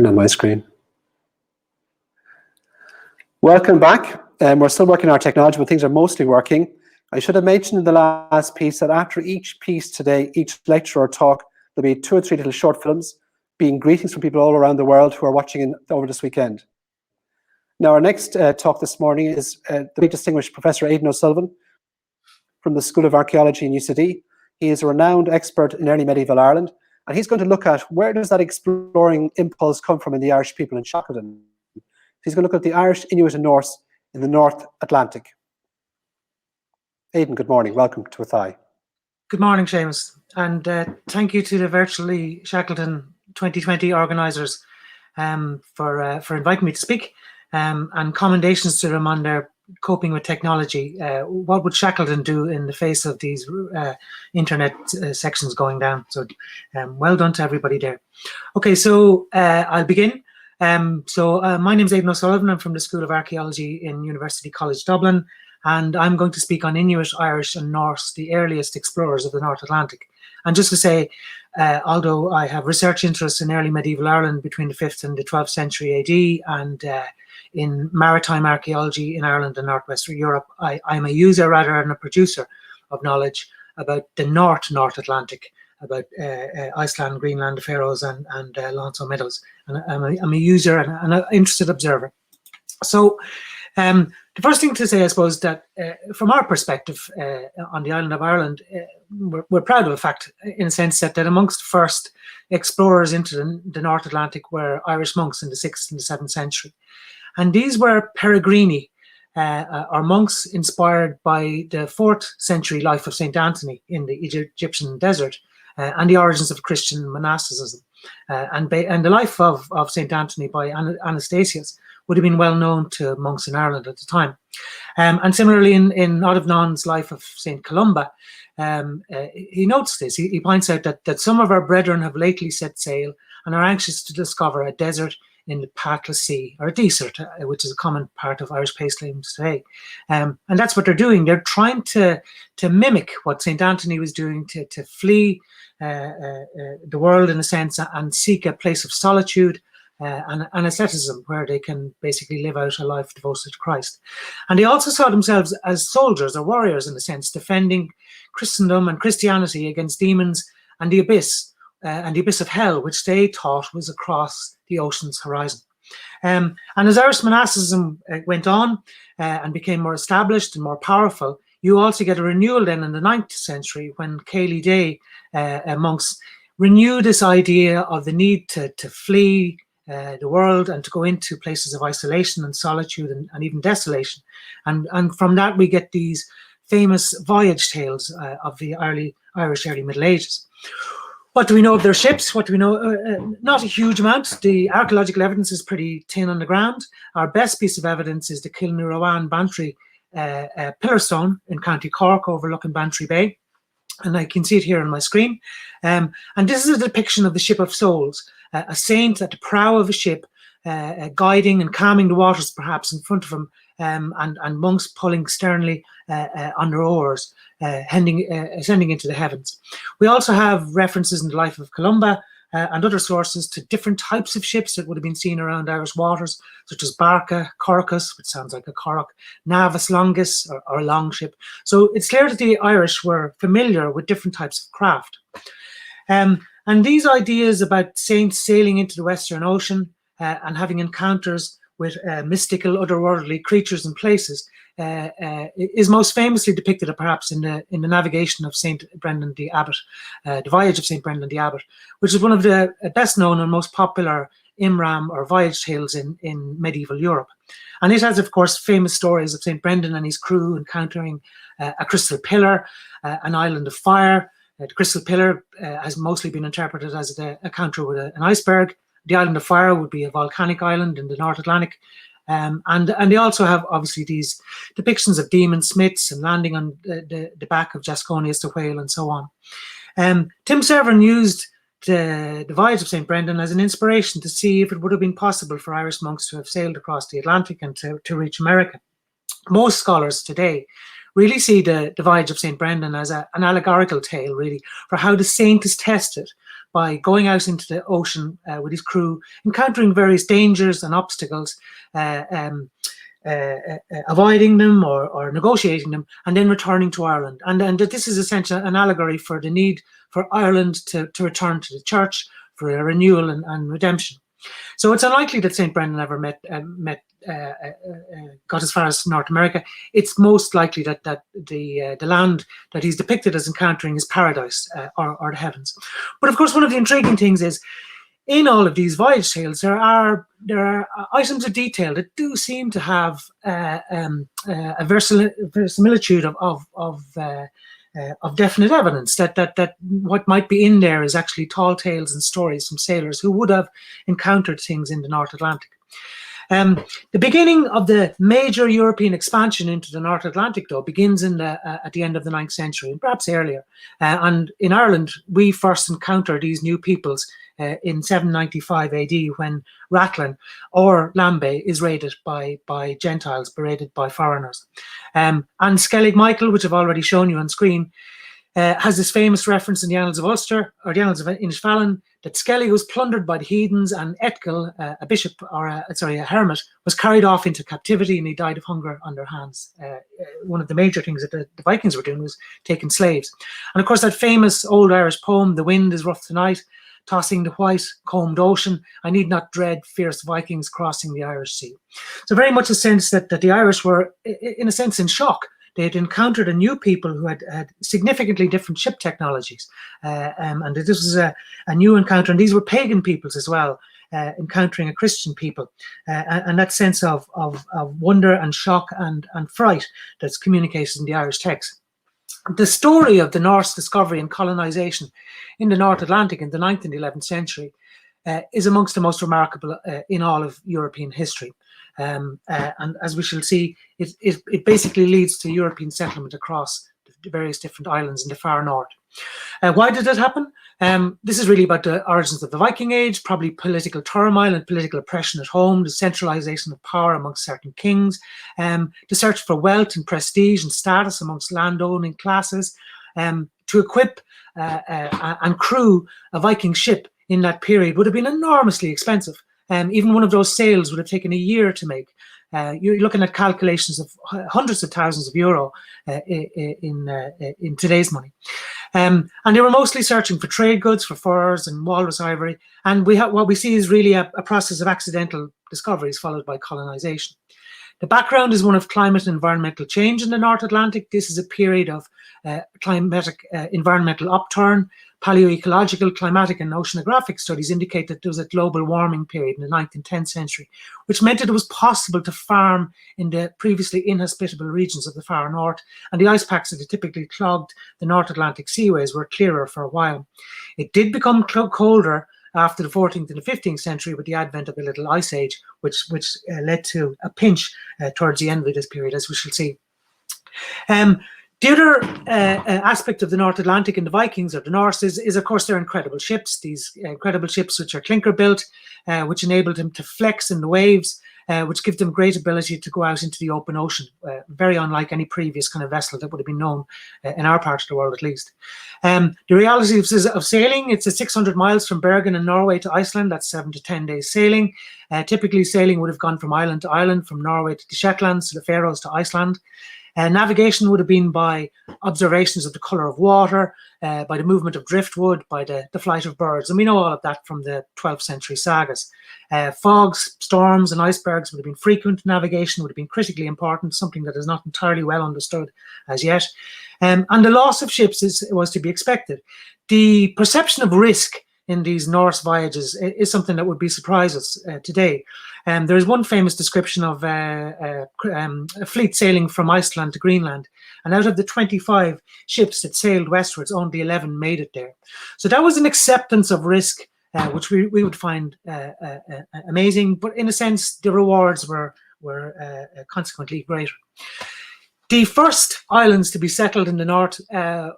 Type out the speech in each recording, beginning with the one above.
on my screen. Welcome back. We're still working on our technology, but things are mostly working. I should have mentioned in the last piece that after each piece today, each lecture or talk, there'll be 2 or 3 little short films being greetings from people all around the world who are watching over this weekend. Now, our next talk this morning is the very distinguished Professor Aidan O'Sullivan from the School of Archaeology in UCD. He is a renowned expert in early medieval Ireland, and he's going to look at where does that exploring impulse come from in the Irish people in Shackleton. He's going to look at the Irish, Inuit and Norse in the North Atlantic. Aidan, good morning. Welcome to Athy. Good morning, Seamus, and thank you to the Virtually Shackleton 2020 organisers for inviting me to speak, and commendations to them on their coping with technology. What would Shackleton do in the face of these internet sections going down? So well done to everybody there. Okay, so I'll begin. My name is Aidan O'Sullivan. I'm from the School of Archaeology in University College Dublin, and I'm going to speak on Inuit, Irish and Norse, the earliest explorers of the North Atlantic. And just to say, although I have research interests in early medieval Ireland between the 5th and the 12th century AD, and in maritime archaeology in Ireland and northwestern Europe, I'm a user rather than a producer of knowledge about the North Atlantic, about Iceland, Greenland, the Faroes, and Long Meadows. And I'm a user and an interested observer. So the first thing to say, I suppose, that from our perspective on the island of Ireland, we're proud of the fact, in a sense, that amongst the first explorers into the North Atlantic were Irish monks in the 6th and the 7th century. And these were peregrini, or monks inspired by the 4th century life of St. Anthony in the Egyptian desert, and the origins of Christian monasticism. And the life of St. Anthony by Anastasius would have been well known to monks in Ireland at the time. And similarly, in Odofnon's life of St. Columba, he notes this. He points out that some of our brethren have lately set sail and are anxious to discover a desert in the Pathless Sea, or a desert, which is a common part of Irish pacelines today. And that's what they're doing. They're trying to mimic what St. Anthony was doing, to flee the world, in a sense, and seek a place of solitude and asceticism where they can basically live out a life devoted to Christ. And they also saw themselves as soldiers or warriors, in a sense, defending Christendom and Christianity against demons and the abyss of hell, which they thought was across the ocean's horizon. And as Irish monasticism went on and became more established and more powerful, you also get a renewal then in the 9th century when Cayley Day monks renew this idea of the need to flee the world and to go into places of isolation and solitude and even desolation. And from that we get these famous voyage tales of the Irish early Middle Ages. What do we know of their ships? What do we know? Not a huge amount. The archaeological evidence is pretty thin on the ground. Our best piece of evidence is the Kilnurawan Bantry pillar stone in County Cork overlooking Bantry Bay. And I can see it here on my screen. And this is a depiction of the Ship of Souls, a saint at the prow of a ship, guiding and calming the waters perhaps in front of him, and monks pulling sternly on their oars, ascending into the heavens. We also have references in the life of Columba and other sources to different types of ships that would have been seen around Irish waters, such as Barca, Coracus, which sounds like a Corach, Navis Longus, or a long ship. So it's clear that the Irish were familiar with different types of craft. And these ideas about saints sailing into the Western Ocean and having encounters with mystical, otherworldly creatures and places is most famously depicted perhaps in the navigation of St. Brendan the Abbot, the voyage of St. Brendan the Abbot, which is one of the best known and most popular Imram or voyage tales in medieval Europe. And it has, of course, famous stories of St. Brendan and his crew encountering a crystal pillar, an island of fire. The crystal pillar has mostly been interpreted as an encounter with an iceberg. The island of fire would be a volcanic island in the North Atlantic. And they also have, obviously, these depictions of demon smiths and landing on the back of Jasconius the whale and so on. Tim Severn used the voyage of St. Brendan as an inspiration to see if it would have been possible for Irish monks to have sailed across the Atlantic and to reach America. Most scholars today really see the voyage of St. Brendan as an allegorical tale, really, for how the saint is tested by going out into the ocean with his crew, encountering various dangers and obstacles, avoiding them or negotiating them, and then returning to Ireland. And that this is essentially an allegory for the need for Ireland to return to the church for a renewal and redemption. So it's unlikely that St. Brendan ever got as far as North America. It's most likely that the land that he's depicted as encountering is paradise or the heavens. But of course, one of the intriguing things is, in all of these voyage tales, there are items of detail that do seem to have a verisimilitude of definite evidence that what might be in there is actually tall tales and stories from sailors who would have encountered things in the North Atlantic. The beginning of the major European expansion into the North Atlantic, though, begins at the end of the 9th century, and perhaps earlier. And in Ireland, we first encounter these new peoples in 795 AD, when Rathlin or Lambay is raided by Gentiles, berated by foreigners. And Skellig Michael, which I've already shown you on screen, has this famous reference in the Annals of Ulster, or the Annals of Inishfallen, that Skellig was plundered by the heathens, and Etgil, a bishop, or a hermit, was carried off into captivity, and he died of hunger on their hands. One of the major things that the Vikings were doing was taking slaves. And of course, that famous old Irish poem, "The wind is rough tonight, tossing the white combed ocean, I need not dread fierce Vikings crossing the Irish Sea." So very much a sense that the Irish were, in a sense, in shock. They had encountered a new people who had significantly different ship technologies. And this was a new encounter. And these were pagan peoples as well, encountering a Christian people. And that sense of wonder and shock and fright that's communicated in the Irish text. The story of the Norse discovery and colonization in the North Atlantic in the 9th and 11th century is amongst the most remarkable in all of European history. And as we shall see, it basically leads to European settlement across the various different islands in the far north. Why did that happen? This is really about the origins of the Viking Age, probably political turmoil and political oppression at home, the centralization of power amongst certain kings, the search for wealth and prestige and status amongst landowning classes. To equip and crew a Viking ship in that period would have been enormously expensive. Even one of those sails would have taken a year to make. You're looking at calculations of hundreds of thousands of euro in today's money. And they were mostly searching for trade goods, for furs and walrus ivory. And what we see is really a process of accidental discoveries followed by colonization. The background is one of climate and environmental change in the North Atlantic. This is a period of climatic environmental upturn. Paleoecological, climatic and oceanographic studies indicate that there was a global warming period in the 9th and 10th century, which meant that it was possible to farm in the previously inhospitable regions of the far north, and the ice packs that had typically clogged the North Atlantic seaways were clearer for a while. It did become colder after the 14th and the 15th century with the advent of a little ice age, which led to a pinch towards the end of this period, as we shall see. The other aspect of the North Atlantic and the Vikings, or the Norse, is of course their incredible ships. These incredible ships which are clinker built, which enabled them to flex in the waves, which give them great ability to go out into the open ocean, very unlike any previous kind of vessel that would have been known in our part of the world at least. The reality of sailing, it's 600 miles from Bergen in Norway to Iceland. That's 7 to 10 days sailing. Typically sailing would have gone from island to island, from Norway to the Shetlands, to the Faroes to Iceland. Navigation would have been by observations of the colour of water, by the movement of driftwood, by the flight of birds. And we know all of that from the 12th century sagas. Fogs, storms and icebergs would have been frequent. Navigation would have been critically important, something that is not entirely well understood as yet. And the loss of ships was to be expected. The perception of risk in these Norse voyages is something that would be surprise us today. There is one famous description of a fleet sailing from Iceland to Greenland, and out of the 25 ships that sailed westwards, only 11 made it there. So that was an acceptance of risk, which we would find amazing, but in a sense, the rewards were consequently greater. The first islands to be settled in the north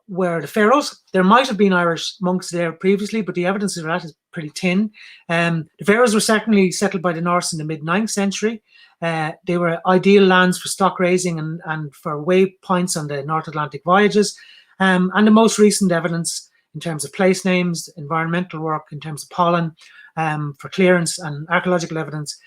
were the Faroes. There might have been Irish monks there previously, but the evidence of that is pretty thin. The Faroes were certainly settled by the Norse in the mid-9th century. They were ideal lands for stock raising and for waypoints on the North Atlantic voyages. And the most recent evidence in terms of place names, environmental work in terms of pollen, for clearance, and archaeological evidence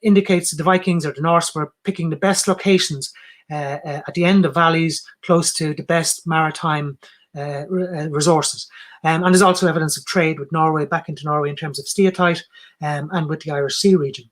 indicates that the Vikings or the Norse were picking the best locations at the end of valleys close to the best maritime resources. And there's also evidence of trade with Norway, back into Norway in terms of steatite, and with the Irish Sea region.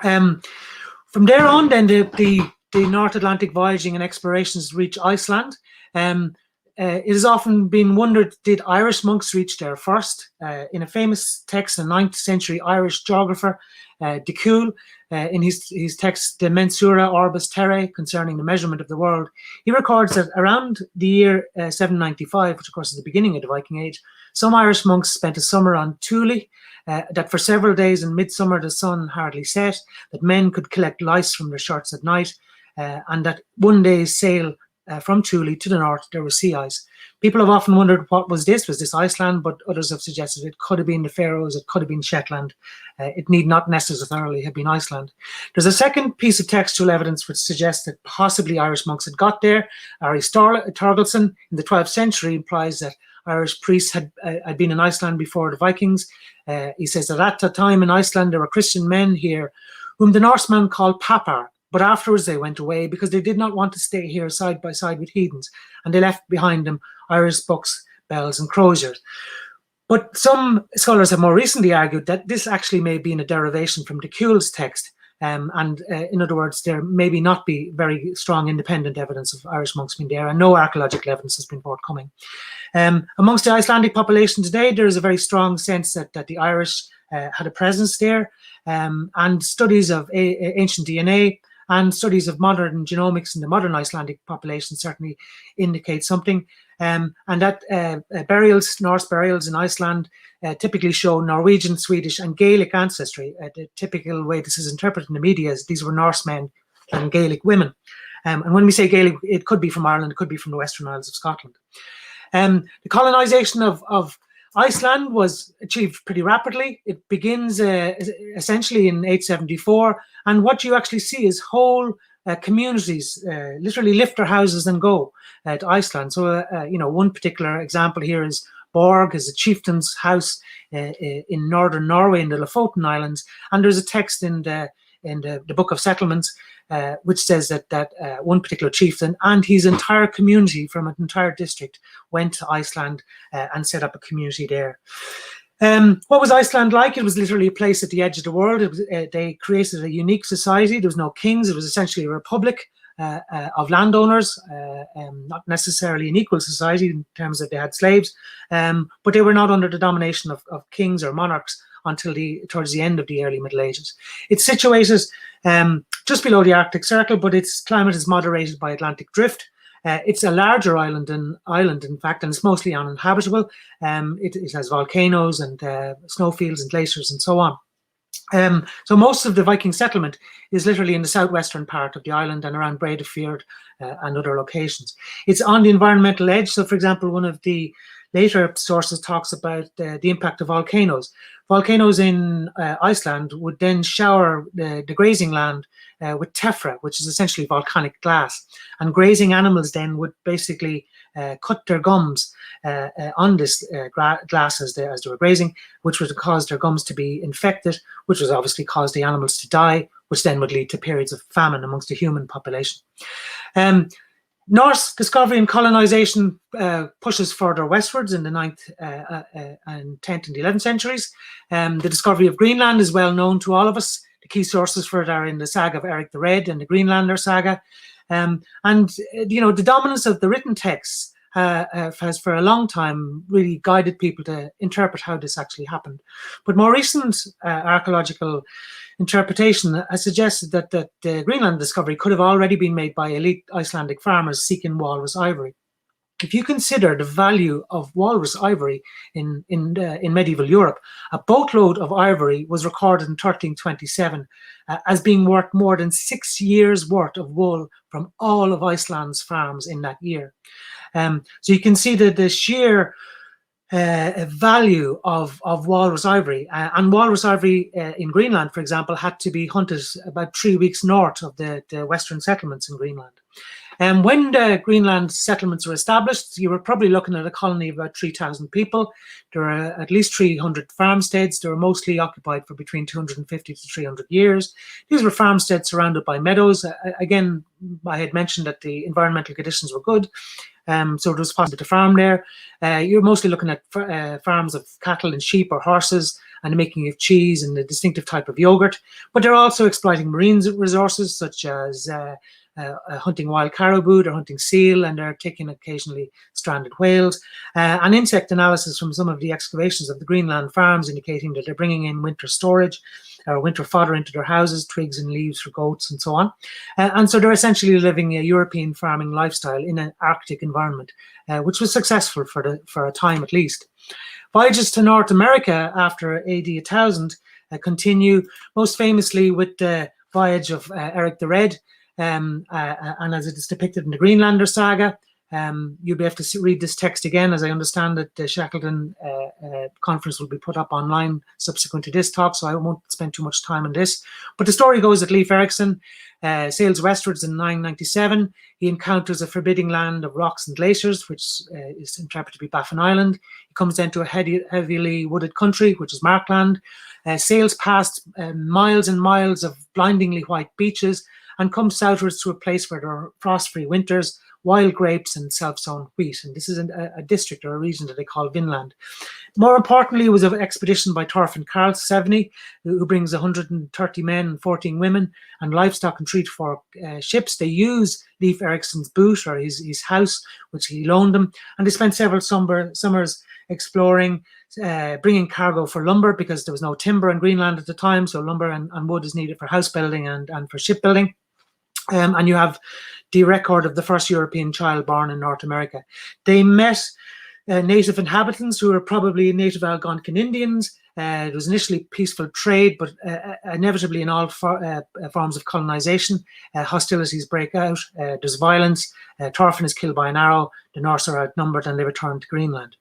From there on, then the North Atlantic voyaging and explorations reach Iceland. It has often been wondered, did Irish monks reach there first? In a famous text, a 9th century Irish geographer, de Thule, in his text De Mensura Orbis Terrae, concerning the measurement of the world, he records that around the year 795, which of course is the beginning of the Viking Age, some Irish monks spent a summer on Thule, that for several days in midsummer the sun hardly set, that men could collect lice from their shirts at night, and that one day's sail from Thule to the north there was sea ice. People have often wondered, what was this? Was this Iceland? But others have suggested it could have been the Faroes, it could have been Shetland. It need not necessarily have been Iceland. There's a second piece of textual evidence which suggests that possibly Irish monks had got there. Ari Torgelson in the 12th century implies that Irish priests had been in Iceland before the Vikings. He says that at the time in Iceland there were Christian men here whom the Norsemen called papar, but afterwards they went away because they did not want to stay here side by side with heathens, and they left behind them Irish books, bells and croziers. But some scholars have more recently argued that this actually may be a derivation from de Thule's text, and in other words, there maybe not be very strong independent evidence of Irish monks being there, and no archaeological evidence has been forthcoming. Amongst the Icelandic population today, there is a very strong sense that the Irish had a presence there, and studies of ancient DNA and studies of modern genomics in the modern Icelandic population certainly indicate something. And that Norse burials in Iceland typically show Norwegian, Swedish and Gaelic ancestry. The typical way this is interpreted in the media is these were Norsemen and Gaelic women. And when we say Gaelic, it could be from Ireland, it could be from the Western Isles of Scotland. The colonisation of Iceland was achieved pretty rapidly. It begins essentially in 874, and what you actually see is whole communities literally lift their houses and go to Iceland. So, one particular example here is Borg, is a chieftain's house in northern Norway in the Lofoten Islands, and there's a text in the Book of Settlements which says that one particular chieftain and his entire community from an entire district went to Iceland and set up a community there. What was Iceland like? It was literally a place at the edge of the world. They created a unique society. There was no kings. It was essentially a republic of landowners, not necessarily an equal society in terms of they had slaves, but they were not under the domination of kings or monarchs until towards the end of the early Middle Ages. It's situated just below the Arctic Circle, but its climate is moderated by Atlantic drift. It's a larger island, in fact, and it's mostly uninhabitable. It has volcanoes and snowfields and glaciers and so on. So most of the Viking settlement is literally in the southwestern part of the island and around Breiðafjörð and other locations. It's on the environmental edge. So, for example, one of the later sources talks about the impact of volcanoes. Volcanoes in Iceland would then shower the grazing land with tephra, which is essentially volcanic glass. And grazing animals then would basically cut their gums on this glass as they were grazing, which would cause their gums to be infected, which would obviously cause the animals to die, which then would lead to periods of famine amongst the human population. Norse discovery and colonization pushes further westwards in the 9th and 10th and 11th centuries. The discovery of Greenland is well known to all of us. The key sources for it are in the saga of Eric the Red and the Greenlander saga. The dominance of the written texts has for a long time really guided people to interpret how this actually happened. But more recent archaeological interpretation has suggested that the Greenland discovery could have already been made by elite Icelandic farmers seeking walrus ivory. If you consider the value of walrus ivory in medieval Europe, a boatload of ivory was recorded in 1327 as being worth more than 6 years' worth of wool from all of Iceland's farms in that year. So you can see that the sheer value of walrus ivory, and walrus ivory in Greenland, for example, had to be hunted about 3 weeks north of the western settlements in Greenland. And when the Greenland settlements were established, you were probably looking at a colony of about 3,000 people. There are at least 300 farmsteads. They were mostly occupied for between 250 to 300 years. These were farmsteads surrounded by meadows. Again, I had mentioned that the environmental conditions were good, so it was possible to farm there. You're mostly looking at farms of cattle and sheep or horses, and the making of cheese and the distinctive type of yogurt. But they're also exploiting marine resources such as hunting wild caribou, they're hunting seal, and they're taking occasionally stranded whales. And insect analysis from some of the excavations of the Greenland farms indicating that they're bringing in winter storage or winter fodder into their houses, twigs and leaves for goats and so on. And so they're essentially living a European farming lifestyle in an Arctic environment, which was successful for a time at least. Voyages to North America after AD 1000 continue, most famously with the voyage of Eric the Red, and as it is depicted in the Greenlander saga. You'll be able to read this text again, as I understand that the Shackleton conference will be put up online subsequent to this talk, so I won't spend too much time on this. But the story goes that Leif Erikson sails westwards in 997. He encounters a forbidding land of rocks and glaciers, which is interpreted to be Baffin Island. He comes into a heavily wooded country, which is Markland, sails past miles and miles of blindingly white beaches, and comes southwards to a place where there are frost-free winters, wild grapes and self-sown wheat. And this is a district or a region that they call Vinland. More importantly, it was an expedition by Thorfinn Karlsevne, who brings 130 men and 14 women and livestock and 3 to 4 ships. They use Leif Erikson's boot, or his house, which he loaned them, and they spent several summers exploring, bringing cargo for lumber, because there was no timber in Greenland at the time, so lumber and wood is needed for house building and for shipbuilding. And you have the record of the first European child born in North America. They met native inhabitants who were probably native Algonquin Indians. It was initially peaceful trade, but inevitably in all forms of colonization, hostilities break out, there's violence, Thorfinn is killed by an arrow, the Norse are outnumbered, and they return to Greenland.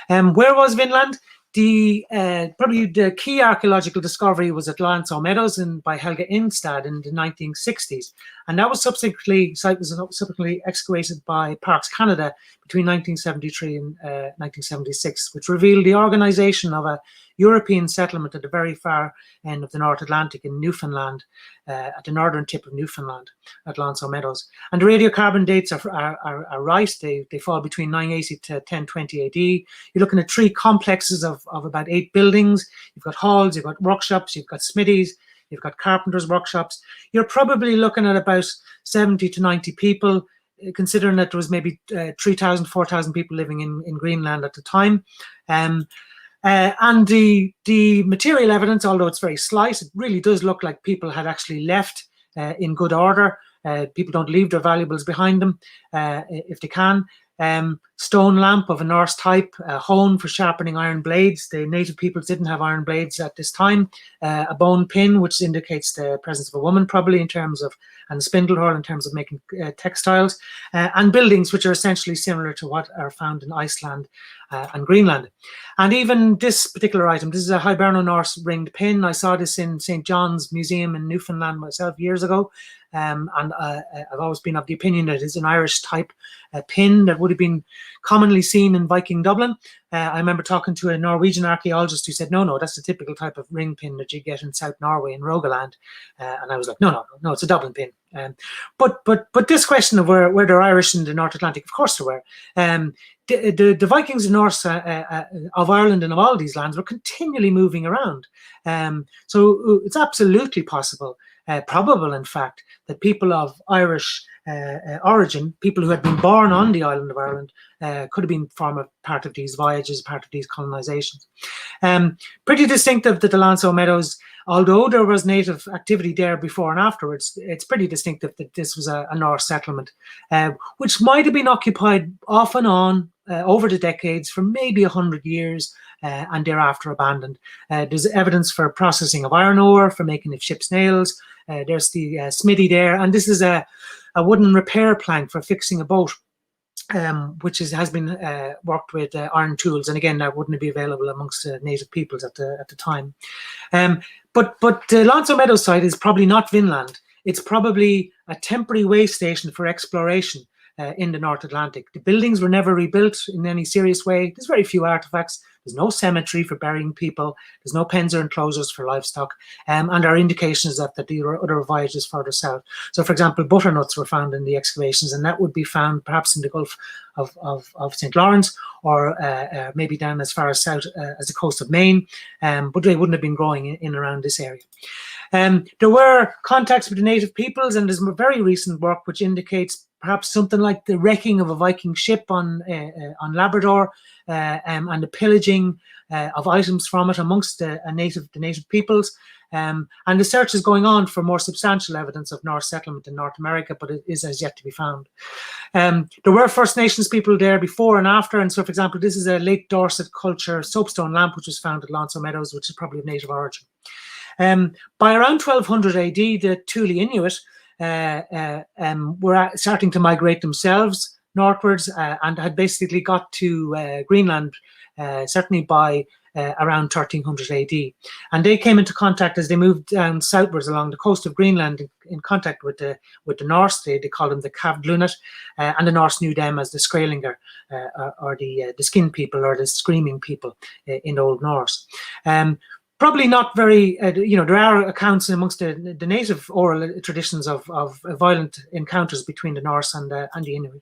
Where was Vinland? Probably the key archaeological discovery was at Landsau Meadows by Helga Instad in the 1960s, and that was subsequently excavated by Parks Canada between 1973 and 1976, which revealed the organization of a European settlement at the very far end of the North Atlantic in Newfoundland, at the northern tip of Newfoundland at Landsau Meadows. And the radiocarbon dates are right. They fall between 980 to 1020 AD. You're looking at 3 complexes of about 8 buildings. You've got halls, you've got workshops, you've got smithies, you've got carpenters' workshops. You're probably looking at about 70 to 90 people, considering that there was maybe 3,000, 4,000 people living in Greenland at the time. And the material evidence, although it's very slight, it really does look like people had actually left in good order. People don't leave their valuables behind them if they can. Stone lamp of a Norse type, a hone for sharpening iron blades. The native peoples didn't have iron blades at this time. A bone pin, which indicates the presence of a woman, probably in terms of, and a spindle whorl in terms of making textiles, and buildings which are essentially similar to what are found in Iceland and Greenland. And even this particular item, this is a Hiberno-Norse ringed pin. I saw this in St. John's Museum in Newfoundland myself years ago. And I've always been of the opinion that it's an Irish type pin that would have been commonly seen in Viking Dublin. I remember talking to a Norwegian archaeologist who said, no, that's the typical type of ring pin that you get in South Norway in Rogaland. And I was like, no, it's a Dublin pin. But this question of where they're Irish in the North Atlantic, of course there were. The Vikings and Norse of Ireland and of all these lands were continually moving around. So it's absolutely possible, probable in fact, that people of Irish origin, people who had been born on the island of Ireland, could have been part of these voyages, part of these colonizations. Pretty distinctive that the Landsau Meadows, although there was native activity there before and afterwards, it's pretty distinctive that this was a Norse settlement, which might have been occupied off and on over the decades for maybe 100 years, and thereafter abandoned. There's evidence for processing of iron ore, for making of ship's nails. There's the smithy there, and this is a wooden repair plank for fixing a boat, which has been worked with iron tools, and again that wouldn't be available amongst native peoples at the time. But the Landsau Meadows site is probably not Vinland. it's probably a temporary way station for exploration in the North Atlantic. The buildings were never rebuilt in any serious way. There's very few artifacts. There's no cemetery for burying people. There's no pens or enclosures for livestock. And there are indications that there are other voyages further south. So, for example, butternuts were found in the excavations, and that would be found perhaps in the Gulf of St. Lawrence, or maybe down as far as south as the coast of Maine. But they wouldn't have been growing in around this area. There were contacts with the native peoples, and there's very recent work which indicates perhaps something like the wrecking of a Viking ship on Labrador, and the pillaging of items from it amongst the native peoples. And the search is going on for more substantial evidence of Norse settlement in North America, but it is as yet to be found. There were First Nations people there before and after, and so, for example, this is a late Dorset culture soapstone lamp which was found at Lonso Meadows, which is probably of native origin. By around 1200 AD, the Thule Inuit were starting to migrate themselves northwards, and had basically got to Greenland certainly by around 1300 AD. And they came into contact as they moved down southwards along the coast of Greenland in contact with the Norse. They called them the Kavdlunet, and the Norse knew them as the Skrælingr, or the skin people, or the screaming people in Old Norse. Probably not very, there are accounts amongst the native oral traditions of violent encounters between the Norse and the Inuit.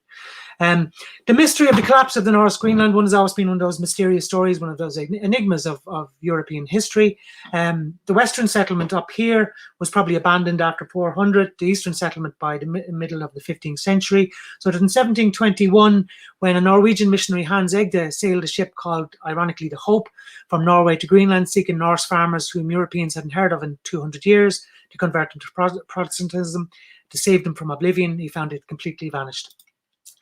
The mystery of the collapse of the Norse Greenland one has always been one of those mysterious stories, one of those enigmas of European history. The Western settlement up here was probably abandoned after 400, the Eastern settlement by the middle of the 15th century. So that in 1721, when a Norwegian missionary, Hans Egde, sailed a ship called, ironically, the Hope, from Norway to Greenland, seeking Norse farmers whom Europeans hadn't heard of in 200 years, to convert them to Protestantism, to save them from oblivion, he found it completely vanished.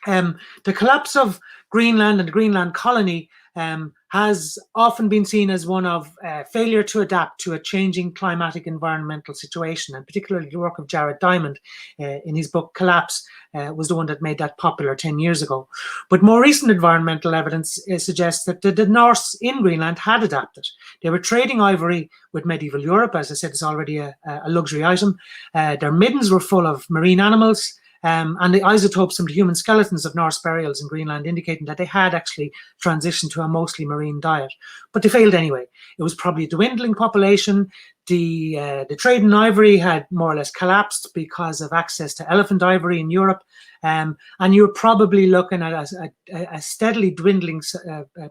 The collapse of Greenland and the Greenland colony has often been seen as one of failure to adapt to a changing climatic environmental situation, and particularly the work of Jared Diamond in his book Collapse was the one that made that popular 10 years ago. But more recent environmental evidence suggests that the Norse in Greenland had adapted. They were trading ivory with medieval Europe. As I said, it's already a luxury item. Their middens were full of marine animals. And the isotopes from the human skeletons of Norse burials in Greenland indicating that they had actually transitioned to a mostly marine diet. But they failed anyway. It was probably a dwindling population. The trade in ivory had more or less collapsed because of access to elephant ivory in Europe. And you're probably looking at a steadily dwindling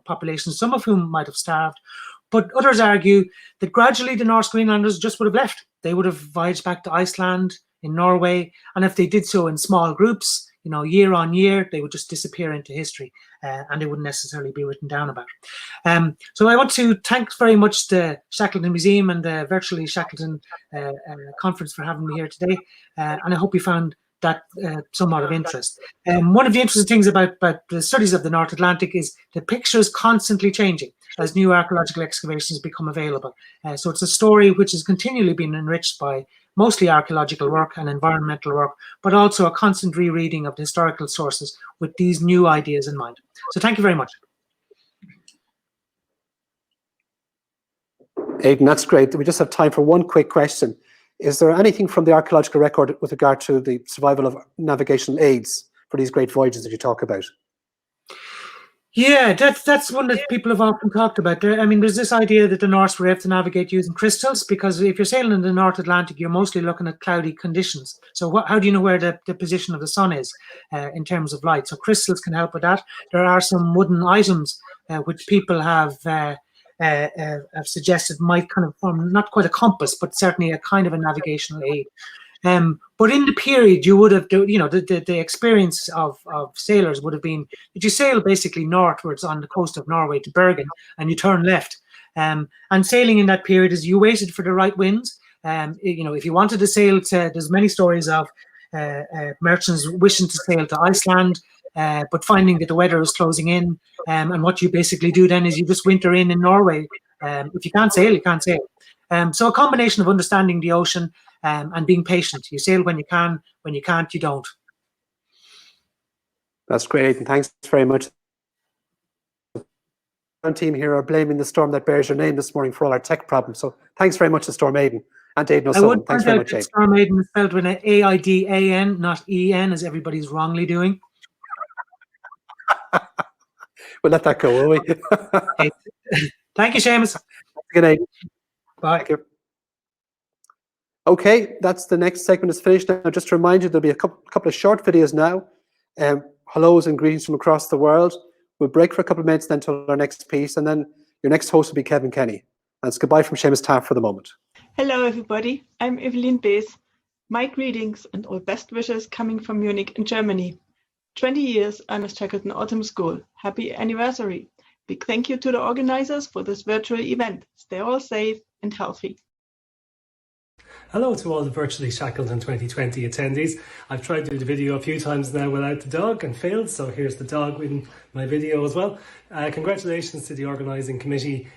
population, some of whom might have starved. But others argue that gradually the Norse Greenlanders just would have left. They would have voyaged back to Iceland, in Norway, and if they did so in small groups, year on year, they would just disappear into history, and they wouldn't necessarily be written down about. So I want to thank very much the Shackleton Museum and the Virtually Shackleton conference for having me here today, and I hope you found that somewhat of interest. One of the interesting things about the studies of the North Atlantic is the picture is constantly changing as new archaeological excavations become available. So it's a story which is continually being enriched by mostly archaeological work and environmental work, but also a constant rereading of the historical sources with these new ideas in mind. So thank you very much. Aidan, that's great. We just have time for one quick question. Is there anything from the archaeological record with regard to the survival of navigational aids for these great voyages that you talk about? Yeah, that's one that people have often talked about. There's this idea that the Norse were able to navigate using crystals, because if you're sailing in the North Atlantic, you're mostly looking at cloudy conditions. So how do you know where the position of the sun is in terms of light? So crystals can help with that. There are some wooden items which people have suggested might kind of form not quite a compass, but certainly a kind of a navigational aid. But in the period, you would have, the experience of sailors would have been that you sail basically northwards on the coast of Norway to Bergen, and you turn left. And sailing in that period is you waited for the right winds. If you wanted to sail to, there's many stories of merchants wishing to sail to Iceland, but finding that the weather is closing in. And what you basically do then is you just winter in Norway. If you can't sail, you can't sail. So a combination of understanding the ocean and being patient. You sail when you can, when you can't, you don't. That's great, and thanks very much. Our team here are blaming the storm that bears your name this morning for all our tech problems. So thanks very much to Storm Aidan. And Aidan I would O'Sullivan. Thanks point very out much, that Aidan. Storm Aidan is spelled with an A-I-D-A-N, not E-N, as everybody's wrongly doing. We'll let that go, will we? Okay. Thank you, Seamus. Good night. Bye. Thank you. Okay, that's the next segment is finished now. Just to remind you, there'll be a couple of short videos now. Hellos and greetings from across the world. We'll break for a couple of minutes then until our next piece, and then your next host will be Kevin Kenny. And it's goodbye from Seamus Taft for the moment. Hello, everybody. I'm Evelyn Bees. My greetings and all best wishes coming from Munich in Germany. 20 years Ernest Shackleton Autumn School. Happy anniversary. Big thank you to the organizers for this virtual event. Stay all safe and healthy. Hello to all the virtually Shackleton 2020 attendees. I've tried to do the video a few times now without the dog and failed, so here's the dog in my video as well. Congratulations to the organising committee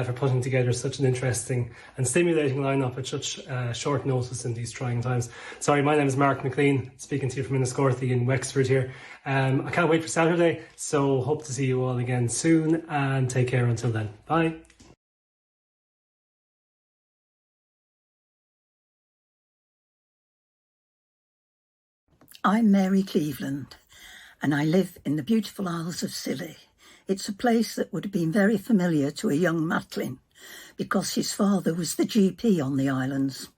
for putting together such an interesting and stimulating lineup at such short notice in these trying times. Sorry, my name is Mark McLean, speaking to you from Enniscorthy in Wexford here. I can't wait for Saturday, so hope to see you all again soon, and take care until then. Bye. I'm Mary Cleveland, and I live in the beautiful Isles of Scilly. It's a place that would have been very familiar to a young Matlin because his father was the GP on the islands.